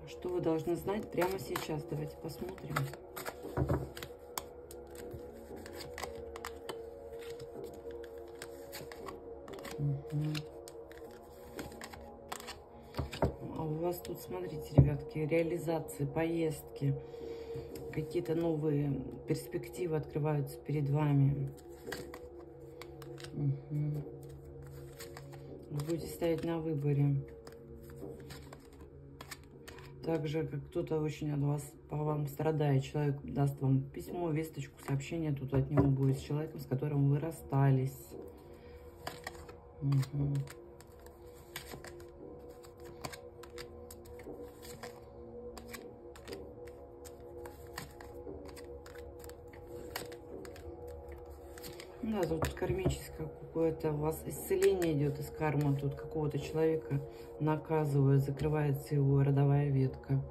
Что вы должны знать прямо сейчас? Давайте посмотрим. А у вас тут, смотрите, ребятки, реализации, поездки, какие-то новые перспективы открываются перед вами. Вы будете стоять на выборе. Также, как кто-то очень от вас, по вам страдает, человек даст вам письмо, весточку, сообщение тут от него будет с человеком, с которым вы расстались. Да, тут кармическое какое-то у вас исцеление идет из кармы. Тут какого-то человека наказывают, закрывается его родовая ветка.